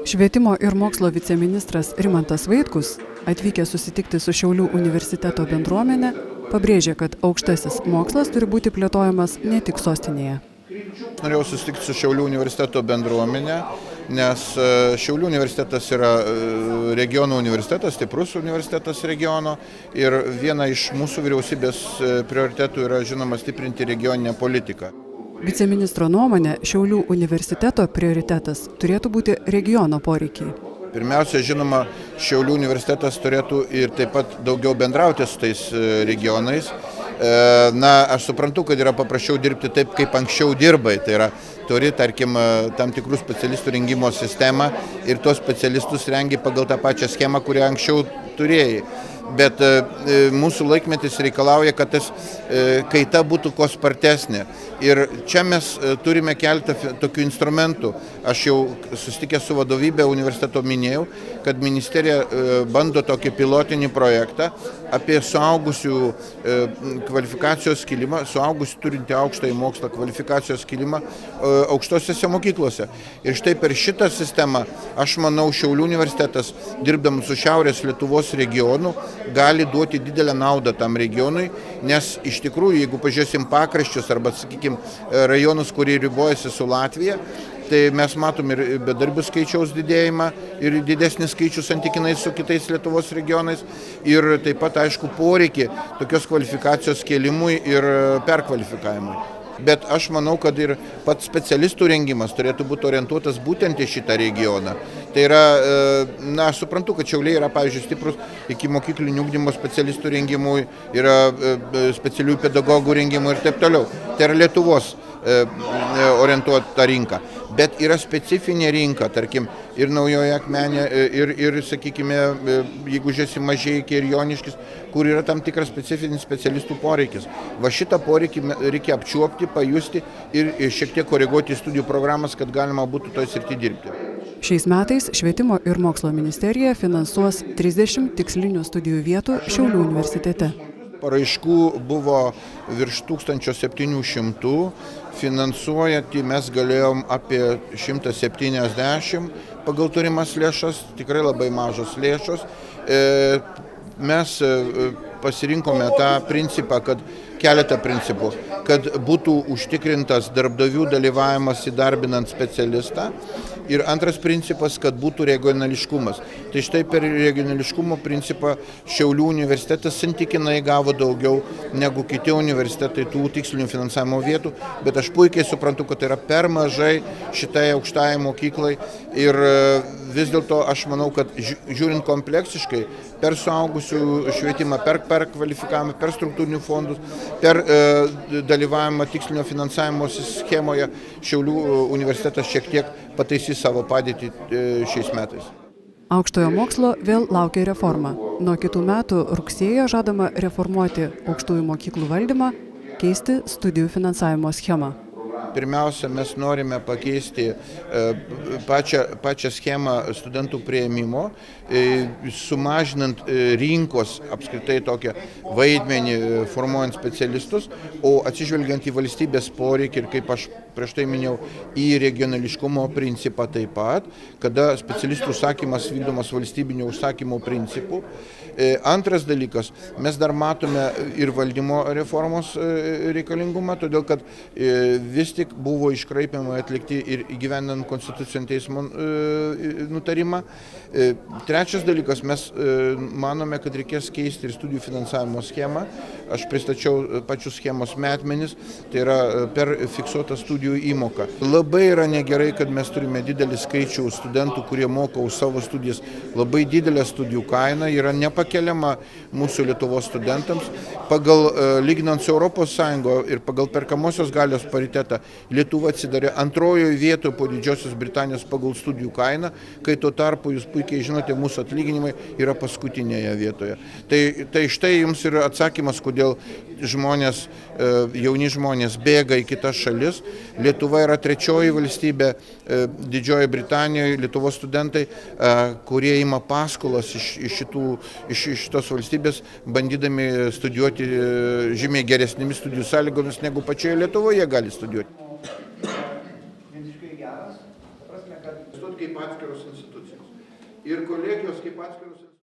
Švietimo ir mokslo viceministras Rimantas Vaitkus, atvykęs susitikti su Šiaulių universiteto bendruomenė, pabrėžė, kad aukštasis mokslas turi būti plėtojamas ne tik sostinėje. Norėjau susitikti su Šiaulių universiteto bendruomenė, nes Šiaulių universitetas yra regiono universitetas, stiprus universitetas regiono ir viena iš mūsų vyriausybės prioritetų yra, žinoma, stiprinti regioninę politiką. Viceministro nuomonė, Šiaulių universiteto prioritetas turėtų būti regiono poreikiai. Pirmiausia, žinoma, Šiaulių universitetas turėtų ir taip pat daugiau bendrauti su tais regionais. Aš suprantu, kad yra paprasčiau dirbti taip, kaip anksčiau dirbai. Tai yra, turi, tarkim, tam tikrų specialistų rengimo sistemą ir tos specialistus rengi pagal tą pačią schemą, kurią anksčiau turėjai. Bet mūsų laikmetis reikalauja, kad tas kaita būtų kuo spartesnė. Ir čia mes turime keletą tokių instrumentų. Aš jau susitikęs su vadovybė universiteto minėjau, kad ministerija bando tokį pilotinį projektą apie suaugusių kvalifikacijos kilimą, suaugusių turinti aukštąjį mokslą kvalifikacijos kilimą aukštosiose mokyklose. Ir štai per šitą sistemą, aš manau, Šiaulių universitetas, dirbdamas su Šiaurės Lietuvos regionu, gali duoti didelę naudą tam regionui, nes iš tikrųjų, jeigu pažiūrėsim pakraščius arba, sakykime, rajonus, kurie ribojasi su Latvija, tai mes matom ir bedarbių skaičiaus didėjimą ir didesnį skaičių santykinai su kitais Lietuvos regionais ir taip pat, aišku, poreikį tokios kvalifikacijos kėlimui ir perkvalifikavimui. Bet aš manau, kad ir pats specialistų rengimas turėtų būti orientuotas būtent į šitą regioną. Tai yra, aš suprantu, kad Šiauliai yra, pavyzdžiui, stiprus iki mokyklinio ugdymo specialistų rengimui, yra specialių pedagogų rengimui ir taip toliau. Tai yra Lietuvos orientuota rinka. Bet yra specifinė rinka, tarkim, ir Naujoje Akmenė, ir sakykime, jeigu žiūrėsim Mažeikiai ir Joniškis, kur yra tam tikras specifinis specialistų poreikis. Va šitą poreikį reikia apčiuopti, pajusti ir šiek tiek koreguoti studijų programas, kad galima būtų toj srity dirbti. Šiais metais Švietimo ir mokslo ministerija finansuos 30 tikslinių studijų vietų Šiaulių universitete. Paraiškų buvo virš 1700, finansuojant mes galėjom apie 170 pagal turimas lėšas, tikrai labai mažos lėšos. Mes pasirinkome tą principą, keletą principų, kad būtų užtikrintas darbdavių dalyvavimas įdarbinant specialistą. Ir antras principas, kad būtų regionališkumas. Tai štai per regionališkumo principą Šiaulių universitetas santykinai gavo daugiau negu kiti universitetai tų tikslinių finansavimo vietų, bet aš puikiai suprantu, kad tai yra per mažai šitai aukštajai mokyklai ir vis dėlto aš manau, kad žiūrint kompleksiškai per suaugusių švietimą, per kvalifikavimą, per struktūrinių fondus, per dalyvavimą tikslinio finansavimo schemoje Šiaulių universitetas šiek tiek pataisys savo padėtį šiais metais. Aukštojo mokslo vėl laukia reforma. Nuo kitų metų rugsėjo žadama reformuoti aukštųjų mokyklų valdymą, keisti studijų finansavimo schemą. Pirmiausia, mes norime pakeisti pačią schemą studentų priėmimo, sumažinant rinkos apskritai tokią vaidmenį formuojant specialistus, o atsižvelgiant į valstybės poreikį ir, kaip aš prieš tai minėjau, į regionališkumo principą taip pat, kada specialistų užsakymas vykdomas valstybinio užsakymo principų. Antras dalykas, mes dar matome ir valdymo reformos reikalingumą, todėl kad vis tik buvo iškraipimai atlikti ir įgyvendinant Konstitucinio teismo nutarimą. Trečias dalykas, mes manome, kad reikės keisti ir studijų finansavimo schemą. Aš pristačiau pačius schemos metmenis, tai yra per fiksuotą studijų įmoką. Labai yra negerai, kad mes turime didelį skaičių studentų, kurie moka už savo studijas. Labai didelė studijų kaina yra nepakeliama mūsų Lietuvos studentams. Lyginant su Europos Sąjungo ir pagal perkamosios galios paritetą, Lietuva atsidarė antrojoje vietoje po Didžiosios Britanijos pagal studijų kainą, kai tuo tarpu, jūs puikiai žinote, mūsų atlyginimai yra paskutinėje vietoje. Tai štai jums yra atsakymas, kodėl jauni žmonės bėga į kitas šalis. Lietuva yra trečioji valstybė Didžiojoje Britanijoje, Lietuvos studentai, kurie ima paskolas iš šitos valstybės, bandydami studijuoti žymiai geresnėmis studijų sąlygomis, negu pačioje Lietuvoje gali studijuoti. Kaip atskiros institucijos. Ir kolegijos kaip atskiros